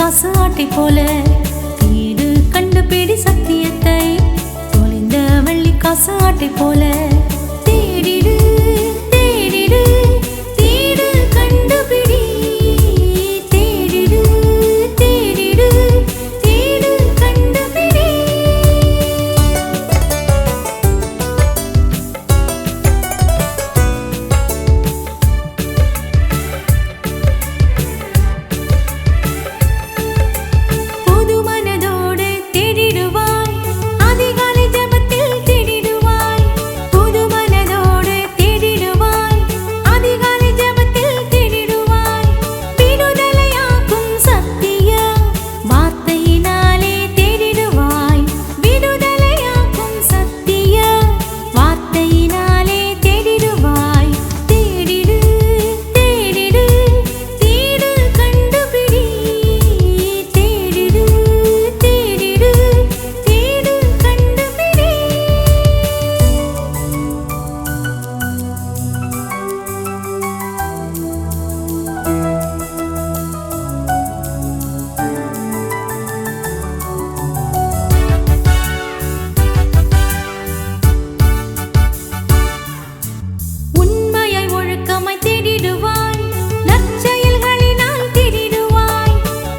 காசு ஆட்டை போல தேடு கண்டுபிடி சத்தியத்தை. தொலைந்த வள்ளி காசு ஆட்டை போல தேடிடு தேடிடு தேடு கண்டுபிடி. தேடிடு தேடிடு தேடு கண்டுபிடி. புது மனதோடு தேடிடுவாய், அதிகாலை ஜெபத்தில் தேடிடுவாய். புது மனதோடு தேடிடுவாய், அதிகாலை ஜெபத்தில் தேடிடுவாய். விடுதலையாக்கும் சத்திய வார்த்தையினாலே தேடிடுவாய். விடுதலையாக்கும் சத்திய வார்த்தையினாலே தேடிடுவாய். தேடிடு தேடிடு தேடு கண்டுபிடி. தேடிடு தேடிடு தேடு கண்டுபிடி. உண்மையாய் ஒழுக்கமாய் தேடிடுவாய், நற்செயல்களினால் தேடிடுவாய்.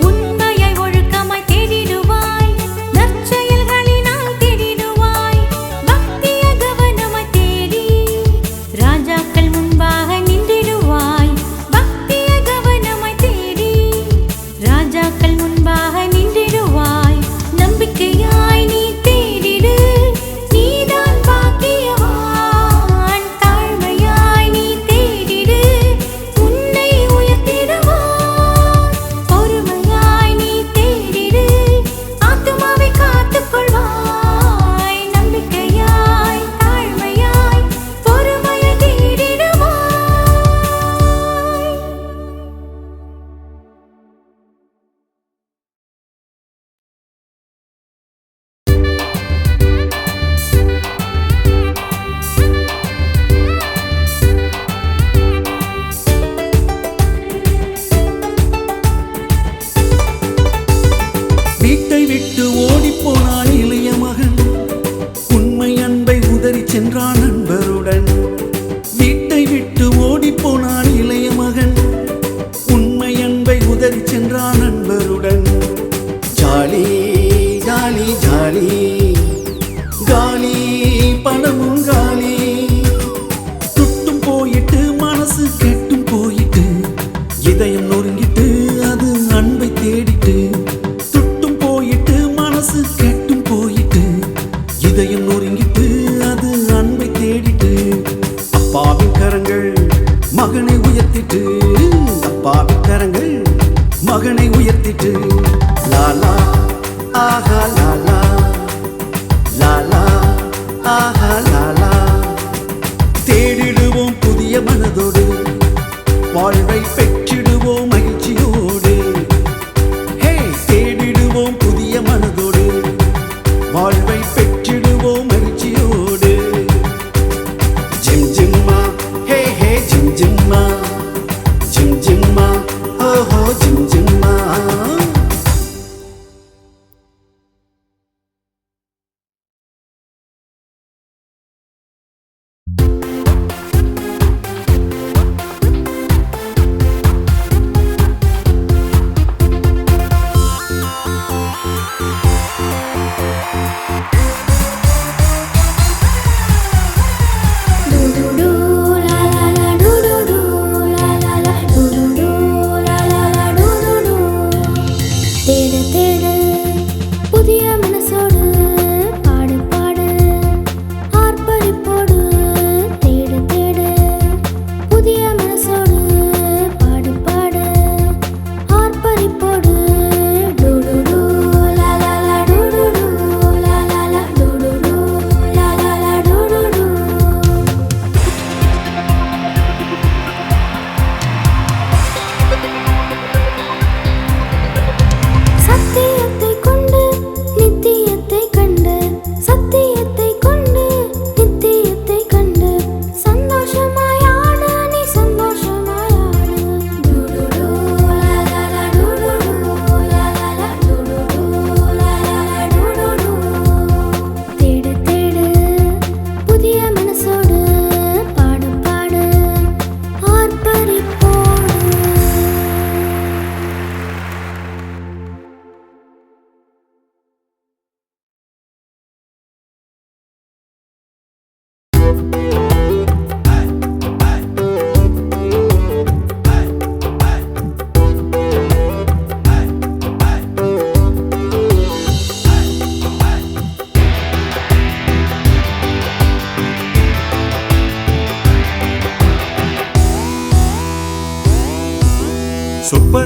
உண்மையாய் ஒழுக்கமாய் தேடிடுவாய், நற்செயல்களினால் தேடிடுவாய். பக்திய கவனமாய் தேடி ராஜாக்கள் முன்பாக நின்றிடுவாய். பக்திய கவனமாய் தேடி ராஜாக்கள் முன்பாக நின்றிடுவாய். நம்பிக்கையாய் நீ தேடிடு, நீதான் பாக்கியவான். தாழ்மையாய் நீ தேடிடு, உன்னை உயர்த்திடுவான். பொறுமையாய் நீ தேடிடு, ஆத்துமாவை காத்துக்கொள்வாய். நம்பிக்கையாய் தாழ்மையாய் பொறுமையை தேடிடுவாய். வீட்டை விட்டு ஓடிப்போனான் இளைய மகன், உண்மை அன்பை உதறிச் சென்றான் நண்பருடன். வீட்டை விட்டு ஓடிப்போனான் இளைய மகன், உண்மை அன்பை உதறிச் சென்றான் நண்பருடன். ஜாலி ஜாலி ஜாலி காலி பணமும் காலி. துட்டும் போயிட்டு மனசு கெட்டும் போயிட்டு, இதயம் நொறுங்கிட்டு அது அன்பை தேடிட்டு. துட்டும் போயிட்டு மனசு கெட்டும் போயிட்டு, இதயம் நொறுங்கிட்டு அது அன்பை தேடிட்டு. அப்பாவின் கரங்கள் மகனை உயர்த்திட்டு, அப்பாவின் கரங்கள் மகனை உயர்த்திட்டு. லாலா ஆஹா லாலா, லாலா ஆஹா லாலா. தேடிடுவோம் புதிய மனதோடு, வாழ்வை பெற்றிடுவோம் மகிழ்ச்சியோடு. ஹே, தேடிடுவோம் புதிய மனதோடு, வாழ்வை பெற்றிடுவோம் மகிழ்ச்சியோடு. ஜிம் ஜிம்மா ஹே ஹே ஜிம் ஜிம்மா, ஜிம் ஜிம்மா ஓஹோ ஜிம் ஜிம்மா.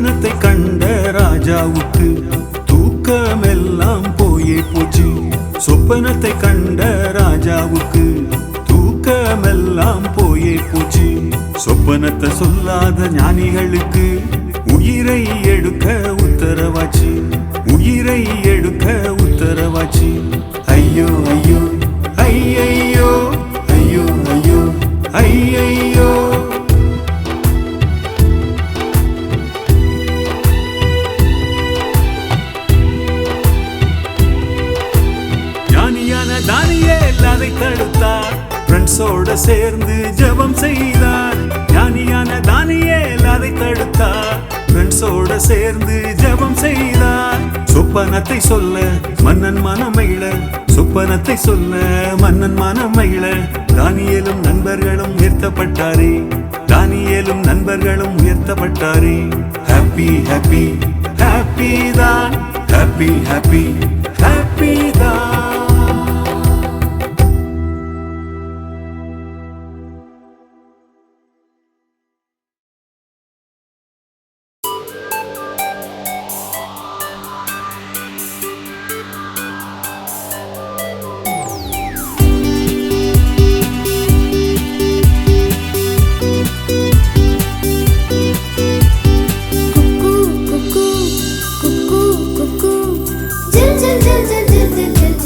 சொப்பனத்தை கண்ட ராஜாவுக்கு தூக்கமெல்லாம் போயே போச்சு. சொப்பனத்தை கண்ட ராஜாவுக்கு தூக்கமெல்லாம் போயே போச்சு. சொப்பனத்தை சொல்லாத ஞானிகளுக்கு உயிரை எடுக்க உத்தரவாச்சு. உயிரை எடுக்க உத்தரவாச்சு. ஐயோ ஐயோ ஐயையோ ஐயோ ஐயோ ஐயையோ. ஞானியான தானியேல் அதை தடுத்தார். ஃப்ரெண்ட்ஸோட சேர்ந்து ஜெபம் செய்தார். ஞானியான தானியேல் அதை தடுத்தார். ஃப்ரெண்ட்ஸோட சேர்ந்து ஜெபம் செய்தார். சொப்பனத்தை சொல்ல மன்னன் மனமகிழ. சொப்பனத்தை சொல்ல மன்னன் மனமகிழ. தானியேலும் நண்பர்களும் உயர்த்தப்பட்டாரே. தானியேலும் நண்பர்களும் உயர்த்தப்பட்டாரே. ஹாப்பி ஹாப்பி ஹாப்பி தான். ஹாப்பி ஹாப்பி ஹாப்பி தான். குக்கு குக்கு குக்கு குக்கு ஜில் ஜில் ஜில் ஜில் ஜில் ஜில் ஜில்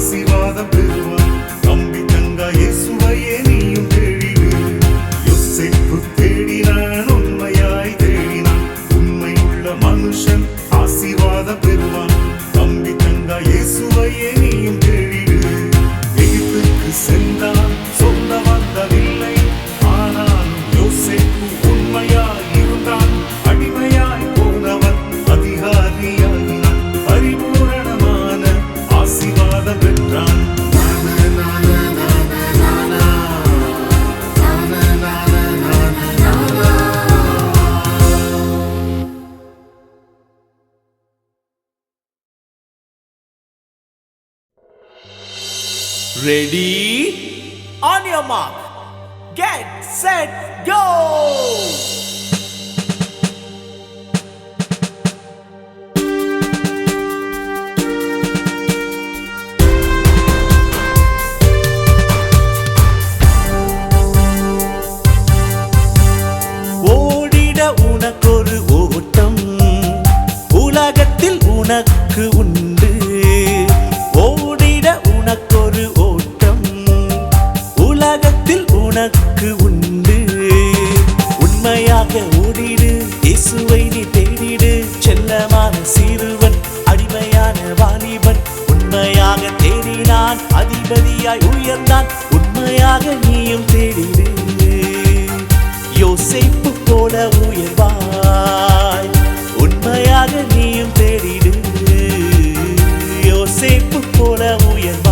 ஆசீர்வாதம் பெறுவான். தம்பி தங்கா இயேசுவையே நீயும் தேடிடு. யோசேப்பு தேடினான், உண்மையாய் தேடினான். உண்மையுள்ள மனுஷன் ஆசீர்வாதம் பெறுவான். தம்பி தங்கா இயேசுவையே நீயும் தேடிடு. எகிப்துக்கு சென்றான், சொல்ல வந்ததில்லை. ஆனாலும் யோசேப்பு உண்மையாய் இருந்தான். அடிமையாய் போனவன் அதிகாரியாகினான். பரிபூரணமான ஆசீர்வாதம் பெற்றான். Ready? On your mark. Get set, go! ஓடிட உனக்கொரு ஓட்டம் உலகத்தில் உனக்கு உண்டு. ஓடிட உனக்கொரு ஓட்டம் உலகத்தில் உனக்கு உண்டு. உண்மையாக ஓடிடு, இயேசுவை நீ தேடிடு. செல்லமான சிறுவன், அடிமையான வாலிபன், உண்மையாக தேடினான், அதிபதியாய் உயர்ந்தான். உண்மையாக நீயும் தேடிடு. யோசேப்பு போல உயர்வாய், உண்மையாக நீயும் தேடிடு. யோசேப்பு போல உயர்வாய்.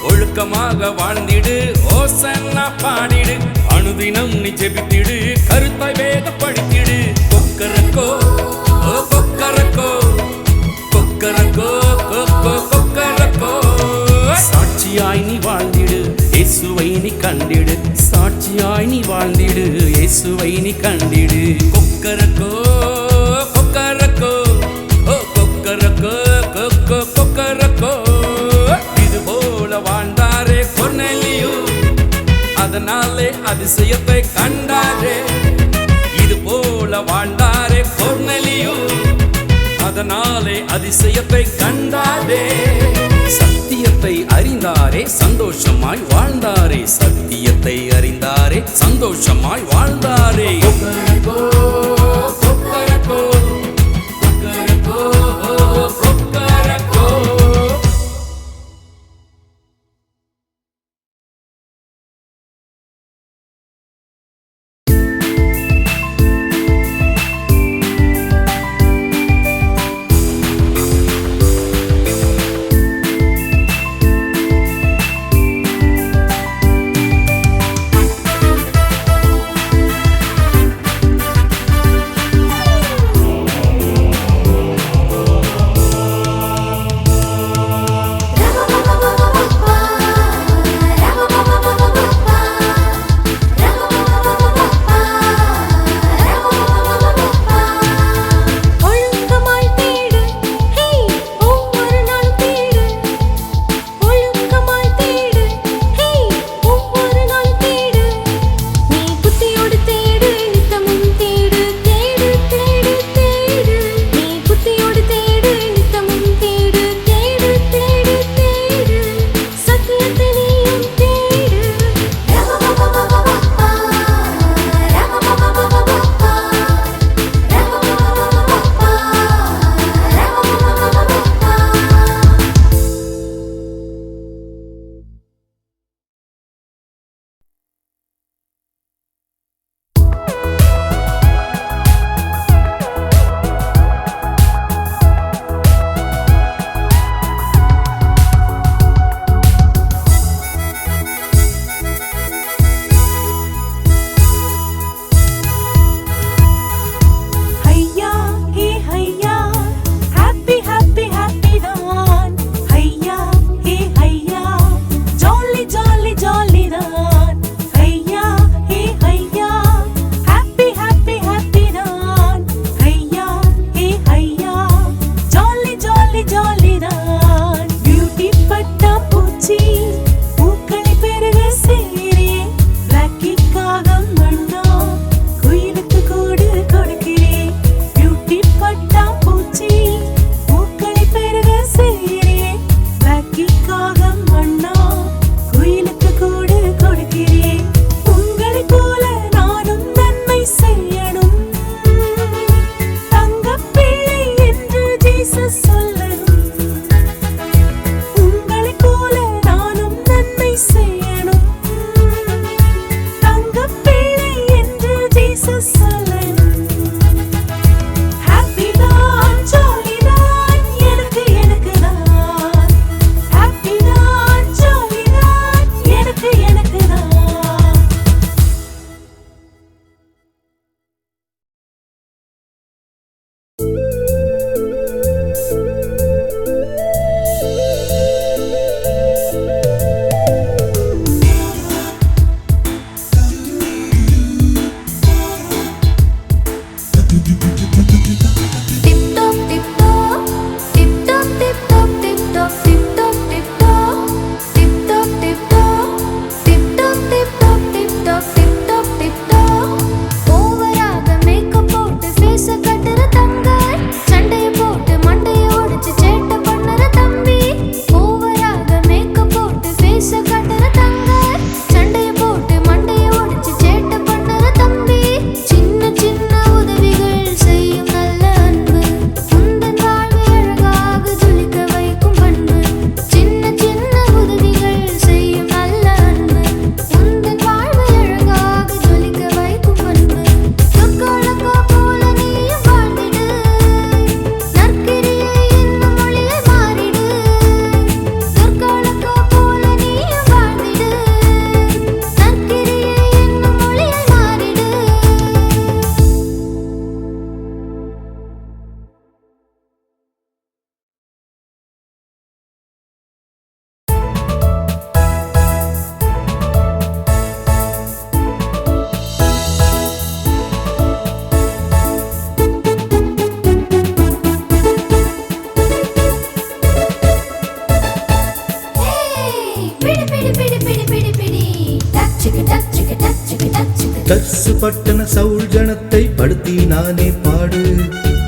ஒழுக்கமாக வாழ்ந்திடு, ஓசன்னா பாடிடு. அனுதினம் நீ ஜெபித்திடு, கருத்தாய் வேத படித்திடு. கொக்கரக்கோ ஓ கொக்கரக்கோ, கொக்கரக்கோ கொக்கோ கொக்கரக்கோ. சாட்சியாய் நீ வாழ்ந்திடு, இயேசுவை நீ கண்டிடு. சாட்சியாய் நீ வாழ்ந்திடு, இயேசுவை நீ கண்டிடு. கொக்கரக்கோ கொக்கரக்கோ ஓ கொக்கரக்கோ கொக்கோ கொக்கரக்கோ. இது போல வாழ்ந்தாரே கொர்நேலியு, அதனாலே அதிசயத்தை கண்டாரே. இது போல வாழ்ந்தாரே கொர்நேலியு, அதனாலே அதிசயத்தை கண்டாரே. சத்தியத்தை அறிந்தாரே, சந்தோஷமாய் வாழ்ந்தாரே. சத்தியத்தை அறிந்தாரே, சந்தோஷமாய் வாழ்ந்தாரே. கொக்கரக்கோ கொக்கரக்கோ கொக்கரக்கோ கொக்கரக்கோ. பட்டண சவுல் ஜனத்தை படுத்தினானே பாடு.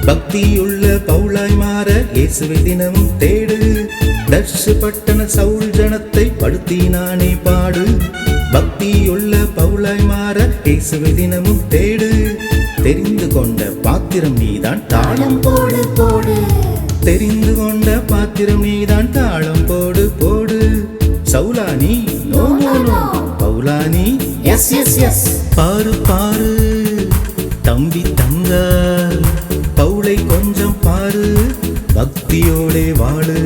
பக்தியுள்ள பவுலாய் மாற இயேசுவை தினமும் தேடு. தர்சு பட்டண சவுல் ஜனத்தை படுத்தினானே பாடு. பக்தியுள்ள பவுலாய் மாற இயேசுவை தினமும் தேடு. தெரிந்து கொண்ட பாத்திரம் நீதான் தாளம் போடு போடு. தெரிந்து கொண்ட பாத்திரம் நீதான் தாளம் போடு போடு. சவுலானி நோ நோ நோ, பவுலானி எஸ் எஸ் எஸ். பாரு பாரு தம்பி தங்க, பவுலை கொஞ்சம் பாரு. பக்தியோடே வாழு,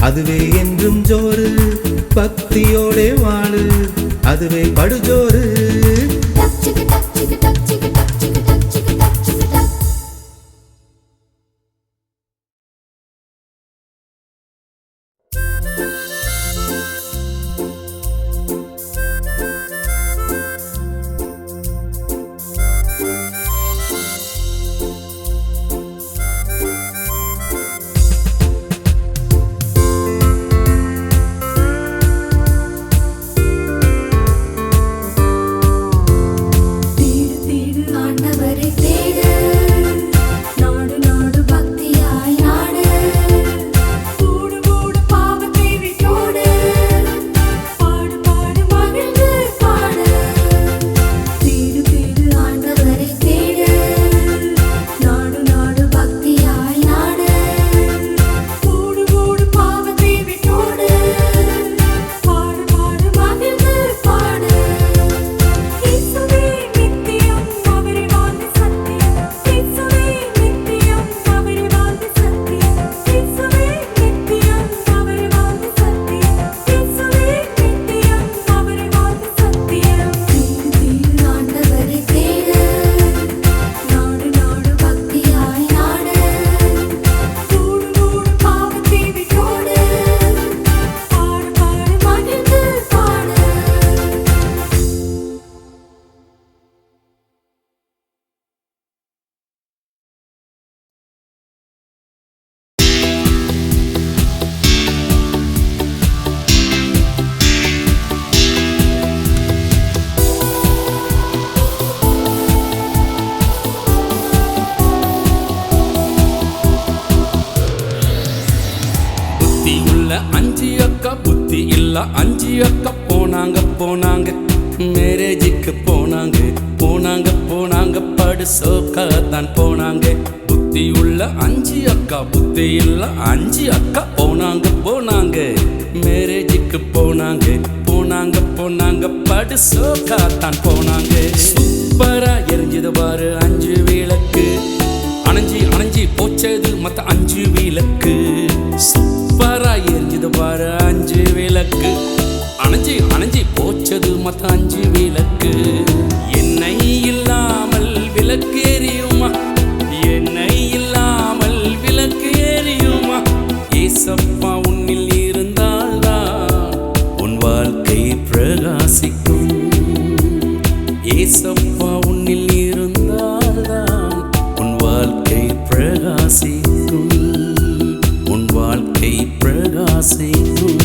அதுவே என்றும் ஜோறு. பக்தியோடே வாழு, அதுவே படுஜோறு. புத்தி இல்ல அஞ்சு அக்கா போனாங்க போனாங்க மேரேஜுக்கு போனாங்க போனாங்க போனாங்க படு சோக்கா தான் போனாங்க. புத்தி உள்ள அஞ்சு அக்கா புத்தி இல்ல அஞ்சு அக்கா போனாங்க போனாங்க மேரேஜுக்கு போனாங்க போனாங்க போனாங்க படு சோக்கா தான் போனாங்க. சூப்பரா எரிஞ்சது பாரு அஞ்சு விளக்கு, அணைஞ்சி அணைஞ்சி போச்சது மத்த அஞ்சு விளக்கு. சூப்பரா எரிஞ்சது பாரு அஞ்சு விளக்கு, அணைஞ்சி அணைஞ்சி போச்சது மத்த அஞ்சு விளக்கு. எண்ணெய் இல்லாமல் விளக்கு எரியுமா, எண்ணெய் இல்லாமல் விளக்கு எரியுமா. ஏசப்பா உன்னில் இருந்தால்தான் உன் வாழ்க்கை பிரகாசிக்கும். ஏசப்பா உன்னில் இருந்தால்தான் உன் வாழ்க்கை பிரகாசிக்கும், உன் வாழ்க்கை பிரகாசிக்கும்.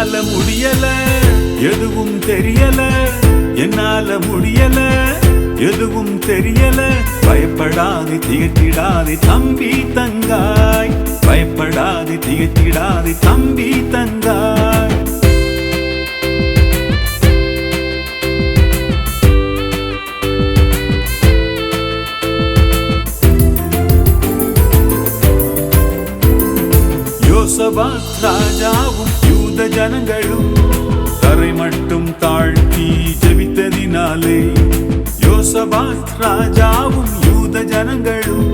என்னால முடியல எதுவும் தெரியல, என்னால முடியல எதுவும் தெரியல. பயப்படாதே திகைத்திடாதே தம்பி தங்காய், பயப்படாதே திகைத்திடாதே தம்பி தங்காய். யோசபாத் ராஜாவும் யூத ஜனங்களும் தரை மட்டும் தாழ்த்தி ஜெபித்ததினாலே, யோசபாத் ராஜாவும் யூத ஜனங்களும்